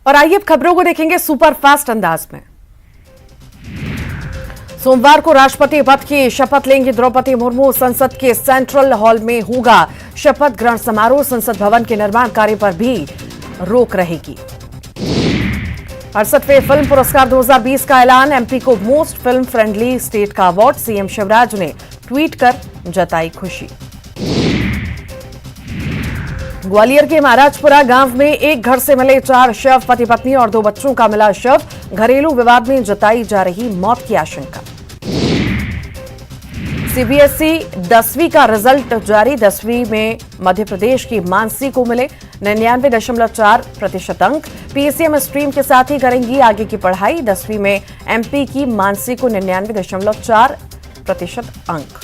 और आइए अब खबरों को देखेंगे सुपर फास्ट अंदाज में। सोमवार को राष्ट्रपति पद की शपथ लेंगी द्रौपदी मुर्मू। संसद के सेंट्रल हॉल में होगा शपथ ग्रहण समारोह। संसद भवन के निर्माण कार्य पर भी रोक रहेगी। 68वें फिल्म पुरस्कार 2020 का ऐलान। एमपी को मोस्ट फिल्म फ्रेंडली स्टेट का अवार्ड। सीएम शिवराज ने ट्वीट कर जताई खुशी। ग्वालियर के महाराजपुरा गांव में एक घर से मिले 4 शव। पति पत्नी और 2 बच्चों का मिला शव। घरेलू विवाद में जताई जा रही मौत की आशंका। सीबीएसई 10वीं का रिजल्ट जारी। 10वीं में मध्य प्रदेश की मानसी को मिले 99.4% अंक। पीसीएम स्ट्रीम के साथ ही करेंगी आगे की पढ़ाई। 10वीं में एमपी की मानसी को 99.4% अंक।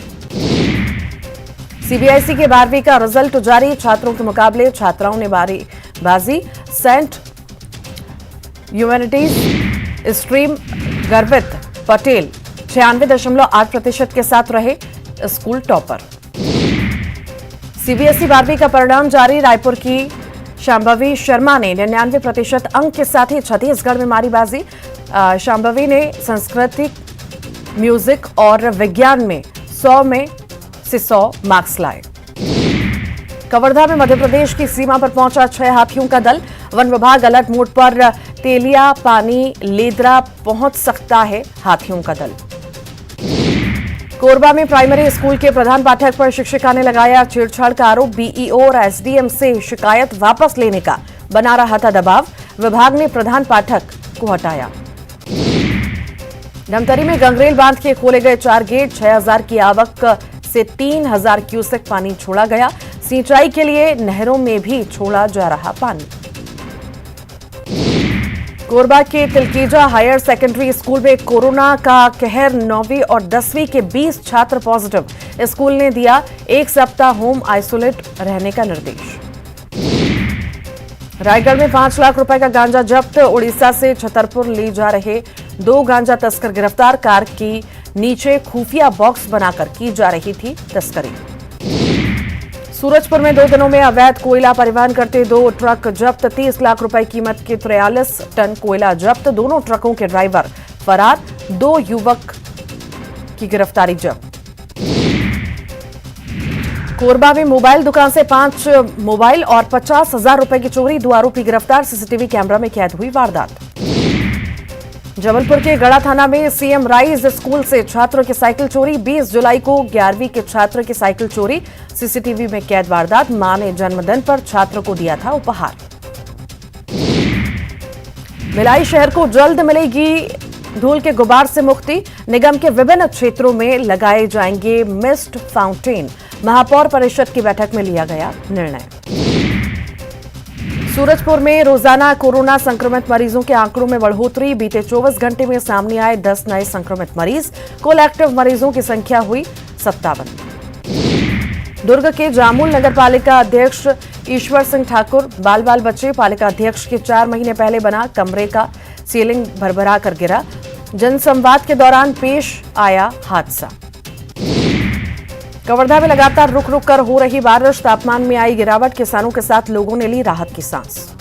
सीबीएसई के 12वीं का रिजल्ट जारी। छात्रों के मुकाबले छात्राओं ने बाजी। सेंट ह्यूमैनिटीज स्ट्रीम गर्वित पटेल 96.8% के साथ रहे स्कूल टॉपर। सीबीएसई 12वीं का परिणाम जारी। रायपुर की शांभवी शर्मा ने 99% अंक के साथ ही छत्तीसगढ़ में मारी बाजी। शांभवी ने संस्कृत, म्यूजिक और विज्ञान में 100 में से 100 मार्क्स लाए। कवर्धा में मध्य प्रदेश की सीमा पर पहुंचा 6 हाथियों का दल। वन विभाग अलर्ट मोड पर। तेलिया, पानी, लेदरा पहुंच सकता है हाथियों का दल। कोरबा में प्राइमरी स्कूल के प्रधान पाठक पर शिक्षिका ने लगाया छेड़छाड़ का आरोप। बीईओ और एसडीएम से शिकायत वापस लेने का बना रहा था दबाव। विभाग ने प्रधान पाठक को हटाया। धमतरी में गंगरेल बांध के खोले गए 4 गेट। 6000 की आवक से 3000 क्यूसेक पानी छोड़ा गया। सिंचाई के लिए नहरों में भी छोड़ा जा रहा पानी। कोरबा के तिलकीजा हायर सेकेंडरी स्कूल में कोरोना का कहर। 9वीं और 10वीं के 20 छात्र पॉजिटिव। स्कूल ने दिया 1 सप्ताह होम आइसोलेट रहने का निर्देश। रायगढ़ में 5 लाख रुपए का गांजा जब्त। उड़ीसा से छतरपुर ले जा रहे 2 गांजा तस्कर गिरफ्तार। कार की नीचे खुफिया बॉक्स बनाकर की जा रही थी तस्करी। सूरजपुर में 2 दिनों में अवैध कोयला परिवहन करते 2 ट्रक जब्त। 30 लाख रुपए कीमत के 43 टन कोयला जब्त। दोनों ट्रकों के ड्राइवर फरार। 2 युवक की गिरफ्तारी जब्त। कोरबा में मोबाइल दुकान से 5 मोबाइल और 50,000 रुपए की चोरी। 2 आरोपी गिरफ्तार। सीसीटीवी कैमरा में कैद हुई वारदात। जबलपुर के गढ़ा थाना में सीएम राइज स्कूल से छात्रों की साइकिल चोरी। 20 जुलाई को 11वीं के छात्र की साइकिल चोरी। सीसीटीवी में कैद वारदात। मां ने जन्मदिन पर छात्र को दिया था उपहार। भिलाई शहर को जल्द मिलेगी धूल के गुबार से मुक्ति। निगम के विभिन्न क्षेत्रों में लगाए जाएंगे मिस्ट फाउंटेन। महापौर परिषद की बैठक में लिया गया निर्णय। सूरजपुर में रोजाना कोरोना संक्रमित मरीजों के आंकड़ों में बढ़ोतरी। बीते 24 घंटे में सामने आए 10 नए संक्रमित मरीज। कुल एक्टिव मरीजों की संख्या हुई 57। दुर्ग के जामुल नगर पालिका अध्यक्ष ईश्वर सिंह ठाकुर बाल बाल बचे। पालिका अध्यक्ष के 4 महीने पहले बना कमरे का सीलिंग भरभरा कर गिरा। जनसंवाद के दौरान पेश आया हादसा। कवर्धा में लगातार रुक रुक कर हो रही बारिश। तापमान में आई गिरावट। किसानों के साथ लोगों ने ली राहत की सांस।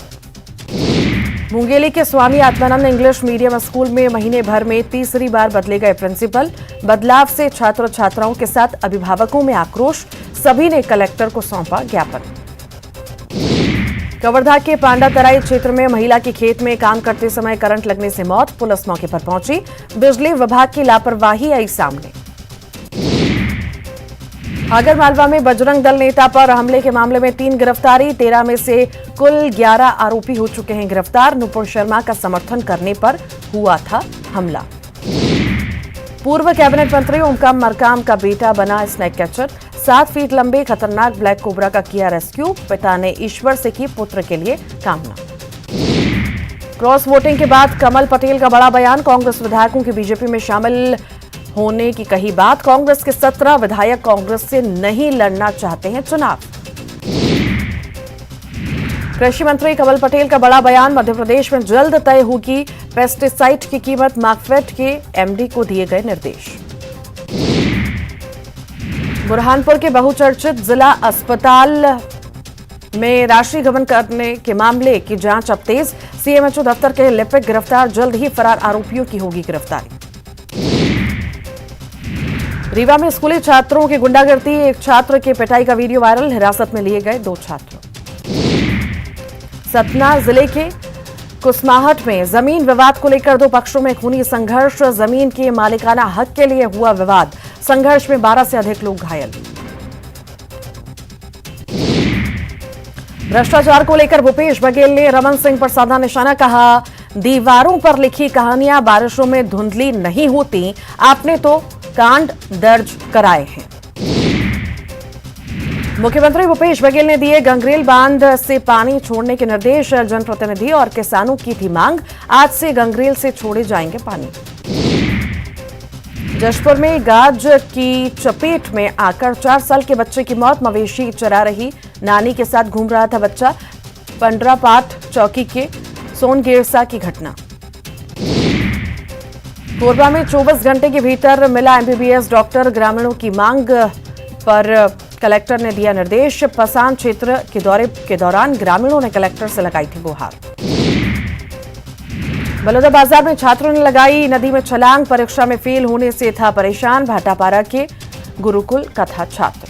मुंगेली के Swami Atmanand English medium school में महीने भर में तीसरी बार बदले गए प्रिंसिपल। बदलाव से छात्र छात्राओं के साथ अभिभावकों में आक्रोश। सभी ने कलेक्टर को सौंपा ज्ञापन। कवर्धा के पांडातराई क्षेत्र में महिला के खेत में काम करते समय करंट लगने से मौत। पुलिस मौके पर पहुंची। बिजली विभाग की लापरवाही आई सामने। आगरमालवा में बजरंग दल नेता पर हमले के मामले में 3 गिरफ्तारी। 13 में से कुल 11 आरोपी हो चुके हैं गिरफ्तार। नुपुर शर्मा का समर्थन करने पर हुआ था हमला। पूर्व कैबिनेट मंत्री ओमकार मरकाम का बेटा बना स्नेक कैचर। 7 फीट लंबे खतरनाक ब्लैक कोबरा का किया रेस्क्यू। पिता ने ईश्वर से की पुत्र के लिए कामना। क्रॉस वोटिंग के बाद कमल पटेल का बड़ा बयान। कांग्रेस विधायकों की बीजेपी में शामिल होने की कही बात। कांग्रेस के 17 विधायक कांग्रेस से नहीं लड़ना चाहते हैं चुनाव। कृषि मंत्री कमल पटेल का बड़ा बयान। मध्य प्रदेश में जल्द तय होगी पेस्टिसाइड की कीमत। मार्कफेड के एमडी को दिए गए निर्देश। बुरहानपुर के बहुचर्चित जिला अस्पताल में राशि गबन करने के मामले की जांच अब तेज। सीएमएचओ दफ्तर के लिपिक गिरफ्तार, जल्द ही फरार आरोपियों की होगी गिरफ्तारी। रीवा में स्कूली छात्रों की गुंडागर्दी, एक छात्र के पिटाई का वीडियो वायरल, हिरासत में लिए गए 2 छात्र। सतना जिले के कुसमाहट में जमीन विवाद को लेकर 2 पक्षों में खूनी संघर्ष, जमीन के मालिकाना हक के लिए हुआ विवाद, संघर्ष में 12 से अधिक लोग घायल। भ्रष्टाचार को लेकर भूपेश बघेल ने रमन सिंह पर साधा निशाना, कहा दीवारों पर लिखी कहानियां बारिशों में धुंधली नहीं होती, आपने तो कांड दर्ज कराए हैं। मुख्यमंत्री भूपेश बघेल ने दिए गंगरेल बांध से पानी छोड़ने के निर्देश, जनप्रतिनिधि और किसानों की थी मांग, आज से गंगरेल से छोड़े जाएंगे पानी। जशपुर में गाज की चपेट में आकर 4 साल के बच्चे की मौत, मवेशी चरा रही नानी के साथ घूम रहा था बच्चा, पंडरापाट चौकी के सोनगेरसा की घटना। कोरबा में 24 घंटे के भीतर मिला एमबीबीएस डॉक्टर, ग्रामीणों की मांग पर कलेक्टर ने दिया निर्देश, पसान क्षेत्र के दौरे के दौरान ग्रामीणों ने कलेक्टर से लगाई थी गुहार। बलौदाबाजार में छात्रों ने लगाई नदी में छलांग, परीक्षा में फेल होने से था परेशान, भाटापारा के गुरुकुल का था छात्र।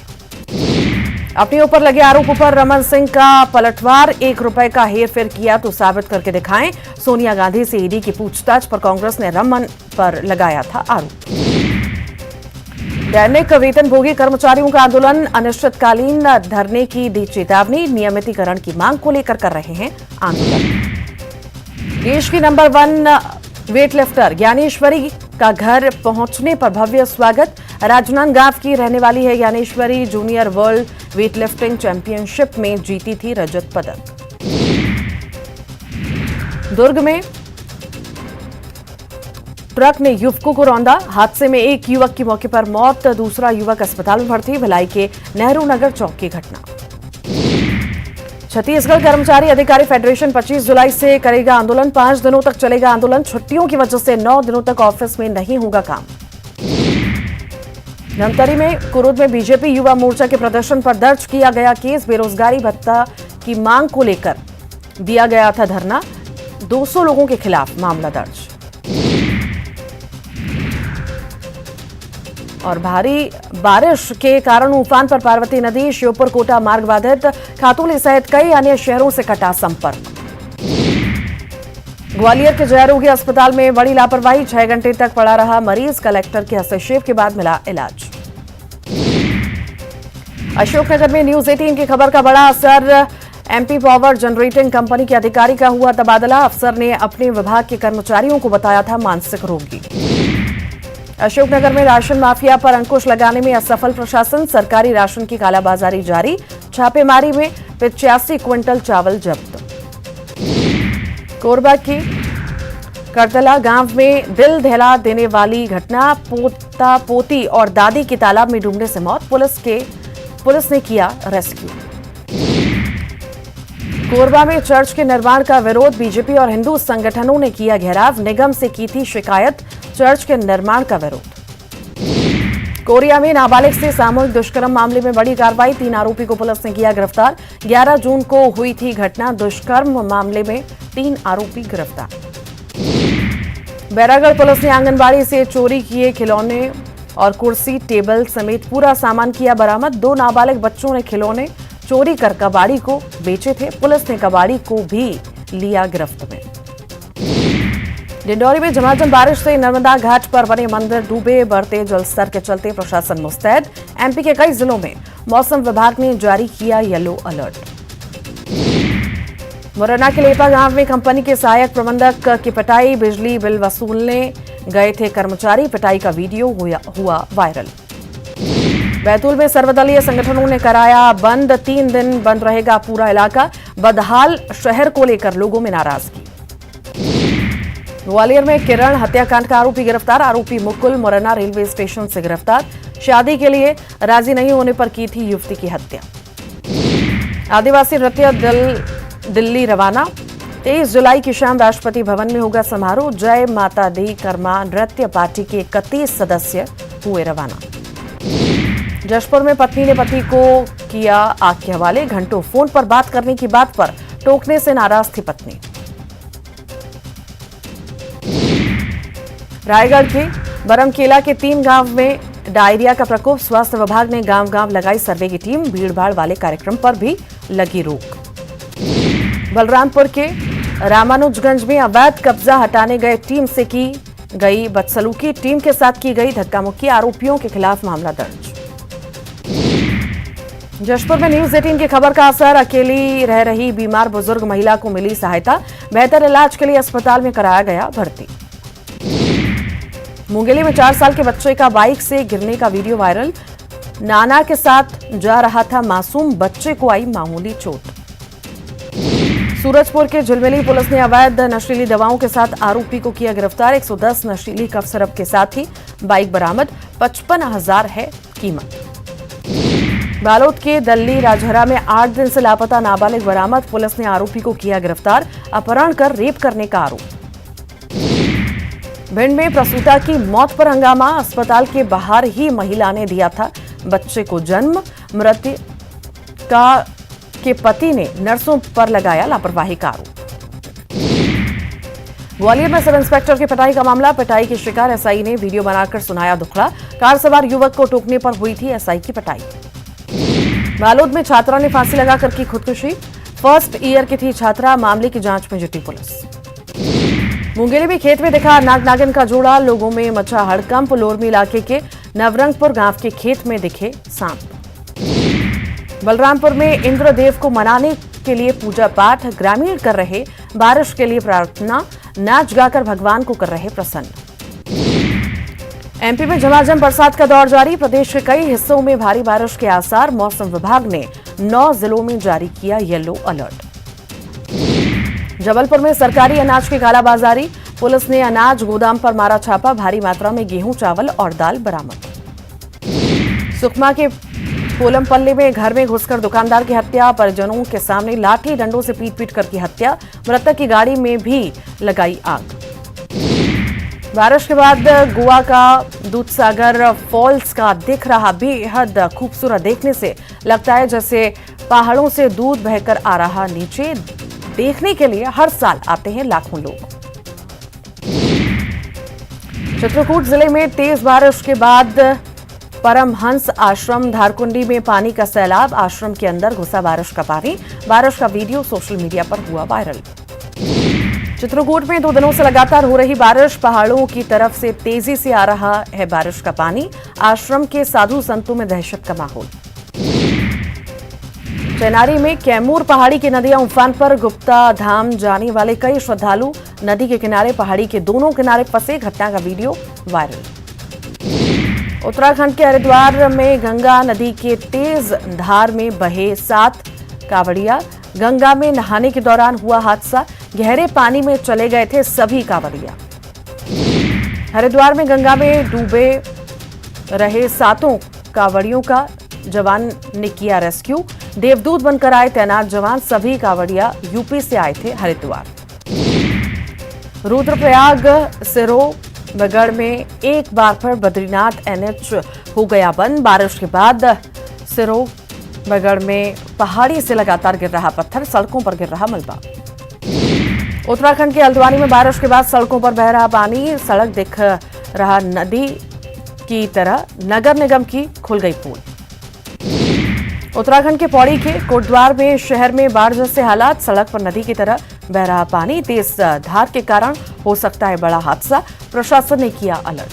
अपने ऊपर लगे आरोपों पर रमन सिंह का पलटवार, 1 रुपए का हेरफेर किया तो साबित करके दिखाएं, सोनिया गांधी से ईडी की पूछताछ पर कांग्रेस ने रमन पर लगाया था आरोप। दैनिक वेतनभोगी कर्मचारियों का आंदोलन, अनिश्चितकालीन धरने की दी चेतावनी, नियमितीकरण की मांग को लेकर कर रहे हैं आंदोलन। देश की नंबर 1 वेटलिफ्टर ज्ञानेश्वरी का घर पहुंचने पर भव्य स्वागत, राजनांदगांव की रहने वाली है Dnyaneshwari, junior world weightlifting championship में जीती थी रजत पदक। दुर्ग में ट्रक ने युवकों को रौंदा, हादसे में एक युवक की मौके पर मौत, दूसरा युवक अस्पताल में भर्ती, भिलाई के नेहरू नगर चौक की घटना। छत्तीसगढ़ कर्मचारी अधिकारी फेडरेशन 25 जुलाई से करेगा आंदोलन, 5 दिनों तक चलेगा आंदोलन, छुट्टियों की वजह से 9 दिनों तक ऑफिस में नहीं होगा काम। धमतरी में कुरुद में बीजेपी युवा मोर्चा के प्रदर्शन पर दर्ज किया गया केस, बेरोजगारी भत्ता की मांग को लेकर दिया गया था धरना, 200 लोगों के खिलाफ मामला दर्ज। और भारी बारिश के कारण उफान पर पार्वती नदी, श्योपुर कोटा मार्ग बाधित, खातूली सहित कई अन्य शहरों से कटा संपर्क। ग्वालियर के जयरोगी अस्पताल में बड़ी लापरवाही, 6 घंटे तक पड़ा रहा मरीज, कलेक्टर के हस्तक्षेप के बाद मिला इलाज। अशोकनगर में न्यूज 18 की खबर का बड़ा असर, एमपी पावर जनरेटिंग कंपनी के अधिकारी का हुआ तबादला, अफसर ने अपने विभाग के कर्मचारियों को बताया था मानसिक रोगी। अशोकनगर में राशन माफिया पर अंकुश लगाने में असफल प्रशासन, सरकारी राशन की कालाबाजारी जारी, छापेमारी में 85 क्विंटल चावल जब्त। कोरबा के करतला गांव में दिल दहला देने वाली घटना, पोता पोती और दादी की तालाब में डूबने से मौत, पुलिस ने किया रेस्क्यू। कोरबा में चर्च के निर्माण का विरोध, बीजेपी और हिंदू संगठनों ने किया घेराव, निगम से की थी शिकायत, चर्च के निर्माण का विरोध। कोरिया में नाबालिग से सामूहिक दुष्कर्म मामले में बड़ी कार्रवाई, 3 आरोपी को पुलिस ने किया गिरफ्तार, 11 जून को हुई थी घटना, दुष्कर्म मामले में 3 आरोपी गिरफ्तार। बैरागढ़ पुलिस ने आंगनबाड़ी से चोरी किए खिलौने और कुर्सी टेबल समेत पूरा सामान किया बरामद, 2 नाबालिग बच्चों ने खिलौने चोरी कर कबाड़ी को बेचे थे, पुलिस ने कबाड़ी को भी लिया गिरफ्त में। डिंडौरी में झमाझम बारिश से नर्मदा घाट पर बने मंदिर डूबे, बढ़ते जलस्तर के चलते प्रशासन मुस्तैद, एमपी के कई जिलों में मौसम विभाग ने जारी किया येलो अलर्ट। मुरैना के लेपा गांव में कंपनी के सहायक प्रबंधक की पिटाई, बिजली बिल वसूलने गए थे कर्मचारी, पिटाई का वीडियो हुआ वायरल। बैतूल में सर्वदलीय संगठनों ने कराया बंद, 3 दिन बंद रहेगा पूरा इलाका, बदहाल शहर को लेकर लोगों में नाराजगी। ग्वालियर में किरण हत्याकांड का आरोपी गिरफ्तार, आरोपी मुकुल मुरैना रेलवे स्टेशन से गिरफ्तार, शादी के लिए राजी नहीं होने पर की थी युवती की हत्या। आदिवासी नृत्य दल दिल्ली रवाना, 23 जुलाई की शाम राष्ट्रपति भवन में होगा समारोह, जय माता दी कर्मा नृत्य पार्टी के 31 सदस्य हुए रवाना। जशपुर में पत्नी ने पति को किया आग के हवाले। घंटों फोन पर बात करने की बात पर टोकने से नाराज थी पत्नी। रायगढ़ के बरमकेला के 3 गांव में डायरिया का प्रकोप। स्वास्थ्य विभाग ने गांव गांव लगाई सर्वे की टीम। भीड़भाड़ वाले कार्यक्रम पर भी लगी रोक। बलरामपुर के रामानुजगंज में अवैध कब्जा हटाने गए टीम से की गई बदसलूकी। टीम के साथ की गई धक्का मुक्की। आरोपियों के खिलाफ मामला दर्ज। जशपुर में न्यूज 18 की खबर का असर। अकेली रह रही बीमार बुजुर्ग महिला को मिली सहायता। बेहतर इलाज के लिए अस्पताल में कराया गया भर्ती। मुंगेली में 4 साल के बच्चे का बाइक से गिरने का वीडियो वायरल। नाना के साथ जा रहा था मासूम, बच्चे को आई मामूली चोट। सूरजपुर के झिलमिली पुलिस ने अवैध नशीली दवाओं के साथ आरोपी को किया गिरफ्तार। 110 नशीली कफ सिरप के साथ ही बाइक बरामद। 55,000 है कीमत। बालोद के दल्ली राजहरा में 8 दिन से लापता नाबालिग बरामद। पुलिस ने आरोपी को किया गिरफ्तार। अपहरण कर रेप करने का आरोप। भिंड में प्रसूता की मौत पर हंगामा। अस्पताल के बाहर ही महिला ने दिया था बच्चे को जन्म। मृतका के पति ने नर्सों पर लगाया लापरवाही का आरोप। ग्वालियर में सब इंस्पेक्टर की पिटाई का मामला। पिटाई की शिकार एसआई ने वीडियो बनाकर सुनाया दुखड़ा। कार सवार युवक को टोकने पर हुई थी एसआई की पिटाई। बालोद में छात्रा ने फांसी लगाकर की खुदकुशी। फर्स्ट ईयर की थी छात्रा। मामले की जांच में जुटी पुलिस। मुंगेली में खेत में दिखा नाग नागिन का जोड़ा। लोगों में मचा हड़कंप। लोरमी इलाके के नवरंगपुर गांव के खेत में दिखे सांप। बलरामपुर में इंद्रदेव को मनाने के लिए पूजा पाठ। ग्रामीण कर रहे बारिश के लिए प्रार्थना। नाच गाकर भगवान को कर रहे प्रसन्न। एमपी में झमाझम बरसात का दौर जारी। प्रदेश के कई हिस्सों में भारी बारिश के आसार। मौसम विभाग ने 9 जिलों में जारी किया येलो अलर्ट। जबलपुर में सरकारी अनाज की कालाबाजारी। पुलिस ने अनाज गोदाम पर मारा छापा। भारी मात्रा में गेहूं, चावल और दाल बरामद। सुकमा के पोलमपल्ली में घर में घुसकर दुकानदार की हत्या। परिजनों के सामने लाठी डंडों से पीट पीट कर की हत्या। मृतक की गाड़ी में भी लगाई आग। बारिश के बाद गोवा का दूधसागर फॉल्स का दिख रहा बेहद खूबसूरत। देखने से लगता है जैसे पहाड़ों से दूध बहकर आ रहा नीचे। देखने के लिए हर साल आते हैं लाखों लोग। चित्रकूट जिले में तेज बारिश के बाद परमहंस आश्रम धारकुंडी में पानी का सैलाब। आश्रम के अंदर घुसा बारिश का पानी। बारिश का वीडियो सोशल मीडिया पर हुआ वायरल। चित्रकूट में 2 दिनों से लगातार हो रही बारिश। पहाड़ों की तरफ से तेजी से आ रहा है बारिश का पानी। आश्रम के साधु संतों में दहशत का माहौल। चेनारी में कैमूर पहाड़ी की नदियां उफान पर। गुप्ता धाम जाने वाले कई श्रद्धालु नदी के किनारे पहाड़ी के दोनों किनारे फंसे। घटना का वीडियो वायरल। उत्तराखंड के हरिद्वार में गंगा नदी के तेज धार में बहे 7 कांवड़िया। गंगा में नहाने के दौरान हुआ हादसा। गहरे पानी में चले गए थे सभी कांवड़िया। हरिद्वार में गंगा में डूबे रहे 7 कांवड़ियों का जवान ने किया रेस्क्यू। देवदूत बनकर आए तैनात जवान। सभी कांवड़िया यूपी से आए थे हरिद्वार। रुद्रप्रयाग सिरोगढ़ में एक बार फिर बद्रीनाथ एनएच हो गया बंद। बारिश के बाद सिरोगढ़ में पहाड़ी से लगातार गिर रहा पत्थर। सड़कों पर गिर रहा मलबा। उत्तराखंड के हल्द्वानी में बारिश के बाद सड़कों पर बह रहा पानी। सड़क दिख रहा नदी की तरह। नगर निगम की खुल गई पोल। उत्तराखंड के पौड़ी के कोटद्वार में शहर में बाढ़ जैसे हालात। सड़क पर नदी की तरह बह रहा पानी। तेज धार के कारण हो सकता है बड़ा हादसा। प्रशासन ने किया अलर्ट।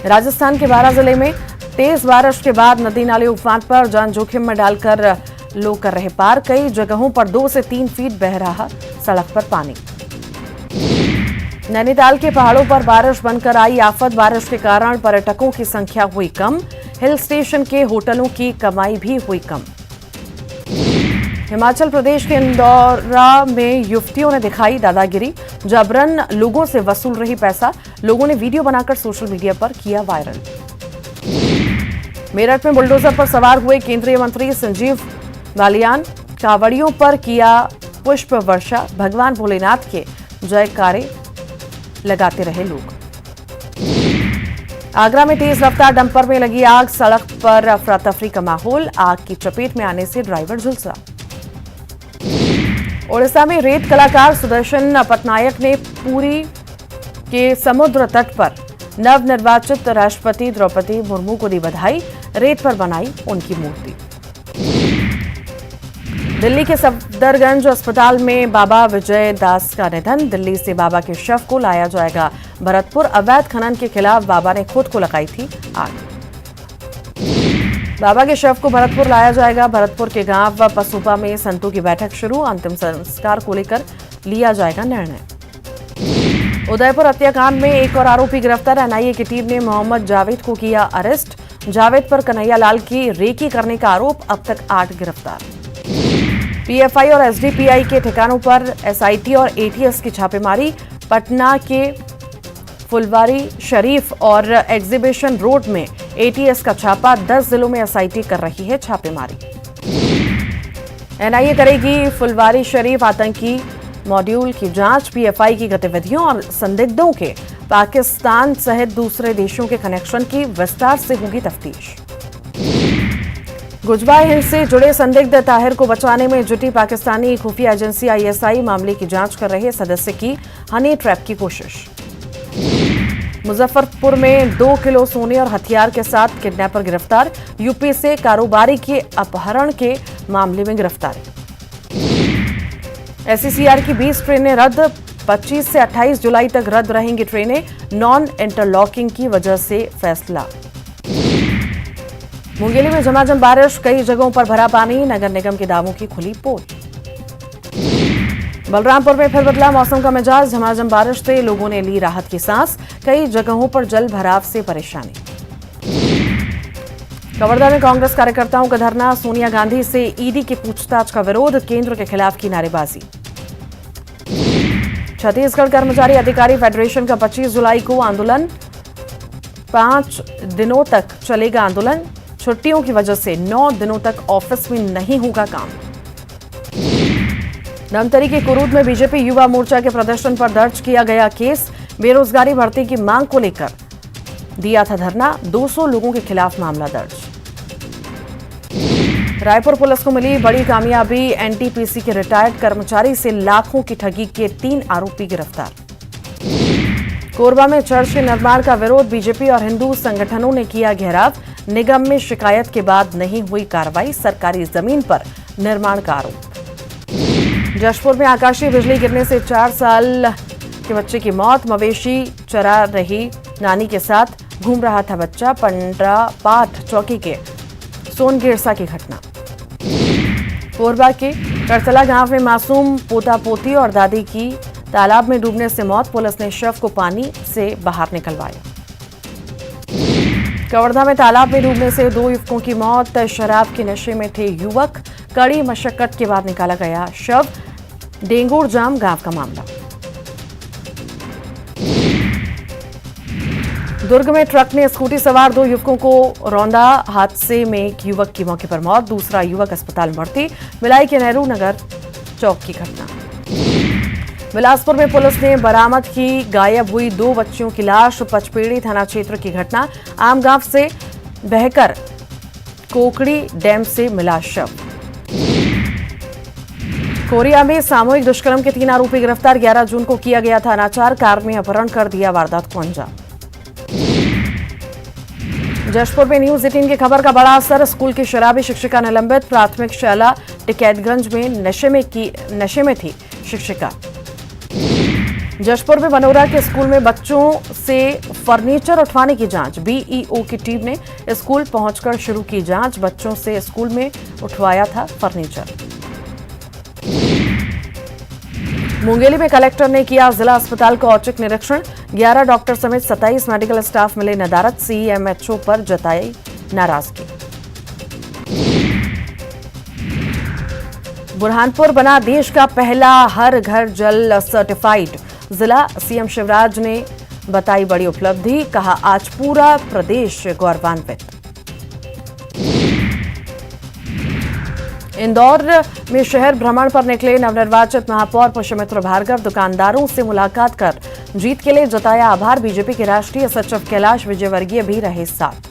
राजस्थान के 12 जिले में तेज बारिश के बाद नदी नाले उफान पर। जान जोखिम में डालकर लोग कर रहे पार। कई जगहों पर 2 से 3 फीट बह रहा सड़क पर पानी। नैनीताल के पहाड़ों पर बारिश बनकर आई आफत। बारिश के कारण पर्यटकों की संख्या हुई कम। हिल स्टेशन के होटलों की कमाई भी हुई कम। हिमाचल प्रदेश के इंदौरा में युवतियों ने दिखाई दादागिरी। जबरन लोगों से वसूल रही पैसा। लोगों ने वीडियो बनाकर सोशल मीडिया पर किया वायरल। मेरठ में बुलडोजर पर सवार हुए केंद्रीय मंत्री संजीव बालियान। कांवड़ियों पर किया पुष्प वर्षा। भगवान भोलेनाथ के जयकारे लगाते रहे लोग। आगरा में तेज रफ्तार डंपर में लगी आग, सड़क पर अफरा तफरी का माहौल, आग की चपेट में आने से ड्राइवर झुलसा। ओडिशा में रेत कलाकार सुदर्शन पटनायक ने पुरी के समुद्र तट पर नवनिर्वाचित राष्ट्रपति द्रौपदी मुर्मू को दी बधाई, रेत पर बनाई उनकी मूर्ति। दिल्ली के सफदरगंज अस्पताल में बाबा विजय दास का निधन, दिल्ली से बाबा के शव को लाया जाएगा भरतपुर। अवैध खनन के खिलाफ बाबा ने खुद को लगाई थी आग। बाबा के शव को भरतपुर लाया जाएगा। भरतपुर के गांव पसुपा में संतों की बैठक शुरू, अंतिम संस्कार को लेकर लिया जाएगा निर्णय। उदयपुर हत्याकांड में एक और आरोपी गिरफ्तार, एनआईए की टीम ने मोहम्मद जावेद को किया अरेस्ट। जावेद पर कन्हैया लाल की रेकी करने का आरोप, अब तक 8 गिरफ्तार। पीएफआई और एसडीपीआई के ठिकानों पर एसआईटी और एटीएस की छापेमारी, पटना के फुलवारी शरीफ और एग्जीबिशन रोड में एटीएस का छापा, 10 जिलों में एसआईटी कर रही है छापेमारी। एनआईए करेगी फुलवारी शरीफ आतंकी मॉड्यूल की जांच, पीएफआई की गतिविधियों और संदिग्धों के पाकिस्तान सहित दूसरे देशों के कनेक्शन की विस्तार से होगी तफ्तीश। गुजबाय हिंद से जुड़े संदिग्ध ताहिर को बचाने में जुटी पाकिस्तानी खुफिया एजेंसी आईएसआई, मामले की जांच कर रहे सदस्य की हनी ट्रैप की कोशिश। मुजफ्फरपुर में 2 किलो सोने और हथियार के साथ किडनैपर गिरफ्तार, यूपी से कारोबारी के अपहरण के मामले में गिरफ्तारी। एसईसीआर की 20 ट्रेनें रद्द, 25 से 28 जुलाई तक रद्द रहेंगी ट्रेनें, नॉन इंटरलॉकिंग की वजह से फैसला। मुंगेली में झमाझम बारिश, कई जगहों पर भरा पानी, नगर निगम के दावों की खुली पोल। बलरामपुर में फिर बदला मौसम का मिजाज, झमाझम बारिश से लोगों ने ली राहत की सांस, कई जगहों पर जल भराव से परेशानी। कवर्धा में कांग्रेस कार्यकर्ताओं का धरना, सोनिया गांधी से ईडी की पूछताछ का विरोध, केंद्र के खिलाफ की नारेबाजी। छत्तीसगढ़ कर्मचारी अधिकारी फेडरेशन का 25 जुलाई को आंदोलन, 5 दिनों तक चलेगा आंदोलन, छुट्टियों की वजह से 9 दिनों तक ऑफिस में नहीं होगा काम। धमतरी के कुरूद में बीजेपी युवा मोर्चा के प्रदर्शन पर दर्ज किया गया केस, बेरोजगारी भर्ती की मांग को लेकर दिया था धरना, 200 लोगों के खिलाफ मामला दर्ज। रायपुर पुलिस को मिली बड़ी कामयाबी, एनटीपीसी के रिटायर्ड कर्मचारी से लाखों की ठगी के 3 आरोपी गिरफ्तार। कोरबा में चर्च के निर्माण का विरोध, बीजेपी और हिंदू संगठनों ने किया घेराव, निगम में शिकायत के बाद नहीं हुई कार्रवाई, सरकारी जमीन पर निर्माण का आरोप। जशपुर में आकाशीय बिजली गिरने से 4 साल के बच्चे की मौत, मवेशी चरा रही नानी के साथ घूम रहा था बच्चा, पंडरा पाठ चौकी के सोनगिरसा की घटना। कोरबा के करतला गांव में मासूम पोता पोती और दादी की तालाब में डूबने से मौत, पुलिस ने शव को पानी से बाहर निकलवाया। कवर्धा में तालाब में डूबने से 2 युवकों की मौत, शराब के नशे में थे युवक, कड़ी मशक्कत के बाद निकाला गया शव, डेंगूर जाम गांव का मामला। दुर्ग में ट्रक ने स्कूटी सवार 2 युवकों को रौंदा, हादसे में एक युवक की मौके पर मौत, दूसरा युवक अस्पताल भर्ती, भिलाई के नेहरू नगर चौक की घटना। बिलासपुर में पुलिस ने बरामद की गायब हुई 2 बच्चियों की लाश, पचपेड़ी थाना क्षेत्र की घटना, आमगांव से बहकर कोकड़ी डैम से मिला शव। कोरिया में सामूहिक दुष्कर्म के 3 आरोपी गिरफ्तार, 11 जून को किया गया था अनाचार, कार में अपहरण कर दिया वारदात को अंजाम। जशपुर में न्यूज 18 की खबर का बड़ा असर, स्कूल की शराबी शिक्षिका निलंबित, प्राथमिक शाला टिकैतगंज में नशे में थी शिक्षिका। जशपुर में बनोरा के स्कूल में बच्चों से फर्नीचर उठवाने की जांच, बीईओ की टीम ने स्कूल पहुंचकर शुरू की जांच, बच्चों से स्कूल में उठवाया था फर्नीचर। मुंगेली में कलेक्टर ने किया जिला अस्पताल का औचक निरीक्षण, 11 डॉक्टर समेत 27 मेडिकल स्टाफ मिले नदारत, सीएमएचओ पर जताई नाराजगी। बुरहानपुर बना देश का पहला हर घर जल सर्टिफाइड, जिला सीएम शिवराज ने बताई बड़ी उपलब्धि, कहा आज पूरा प्रदेश गौरवान्वित। इंदौर में शहर भ्रमण पर निकले नवनिर्वाचित महापौर पुष्यमित्र भार्गव दुकानदारों से मुलाकात कर जीत के लिए जताया आभार। बीजेपी के राष्ट्रीय सचिव कैलाश विजयवर्गीय भी रहे साथ।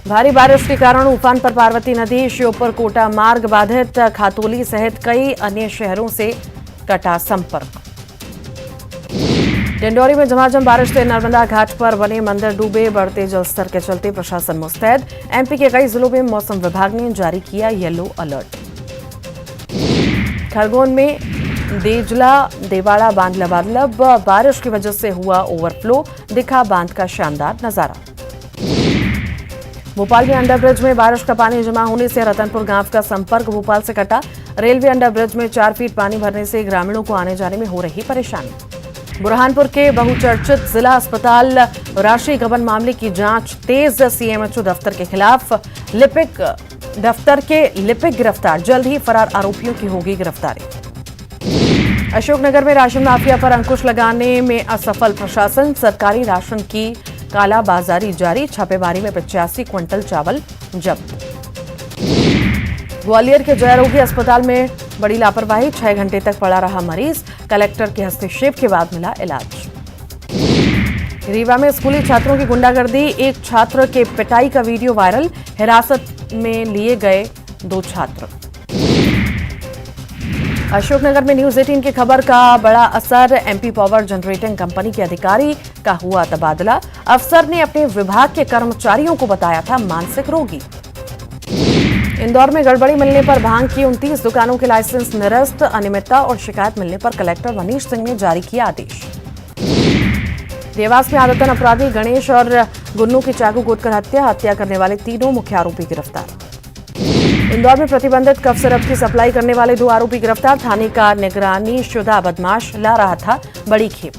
भारी बारिश के कारण उफान पर पार्वती नदी, श्योपुर कोटा मार्ग बाधित, खातोली सहित कई अन्य शहरों से कटा संपर्क। डिंडोरी में झमाझम बारिश से नर्मदा घाट पर बने मंदिर डूबे, बढ़ते जलस्तर के चलते प्रशासन मुस्तैद। एमपी के कई जिलों में मौसम विभाग ने जारी किया येलो अलर्ट। खरगोन में देजला देवाड़ा बांध लबालब, बारिश की वजह से हुआ ओवरफ्लो, दिखा बांध का शानदार नजारा। भोपाल में अंडरब्रिज में बारिश का पानी जमा होने से रतनपुर गांव का संपर्क भोपाल से कटा। रेलवे अंडरब्रिज में 4 फीट पानी भरने से ग्रामीणों को आने जाने में हो रही परेशानी। बुरहानपुर के बहुचर्चित जिला अस्पताल राशि गबन मामले की जांच तेज, सीएमएचओ दफ्तर के खिलाफ दफ्तर के लिपिक गिरफ्तार, जल्द ही फरार आरोपियों की होगी गिरफ्तारी। अशोकनगर में राशन माफिया पर अंकुश लगाने में असफल प्रशासन, सरकारी राशन की कालाबाजारी जारी, छापेमारी में 85 क्विंटल चावल जब्त। ग्वालियर के जयरोगी अस्पताल में बड़ी लापरवाही, 6 घंटे तक पड़ा रहा मरीज, कलेक्टर के हस्तक्षेप के बाद मिला इलाज। रीवा में स्कूली छात्रों की गुंडागर्दी, एक छात्र के पिटाई का वीडियो वायरल, हिरासत में लिए गए 2 छात्र। अशोकनगर में न्यूज 18 की खबर का बड़ा असर, एमपी पावर जनरेटिंग कंपनी के अधिकारी का हुआ तबादला, अफसर ने अपने विभाग के कर्मचारियों को बताया था मानसिक रोगी। इंदौर में गड़बड़ी मिलने पर भांग की 29 दुकानों के लाइसेंस निरस्त, अनियमितता और शिकायत मिलने पर कलेक्टर मनीष सिंह ने जारी किया आदेश। देवास में आदतन अपराधी गणेश और गुन्नू की चाकू गोदकर हत्या करने वाले तीनों मुख्य आरोपी गिरफ्तार। इंदौर में प्रतिबंधित कफ सिरप की सप्लाई करने वाले 2 आरोपी गिरफ्तार, थाने का निगरानी शुदा बदमाश ला रहा था बड़ी खेप।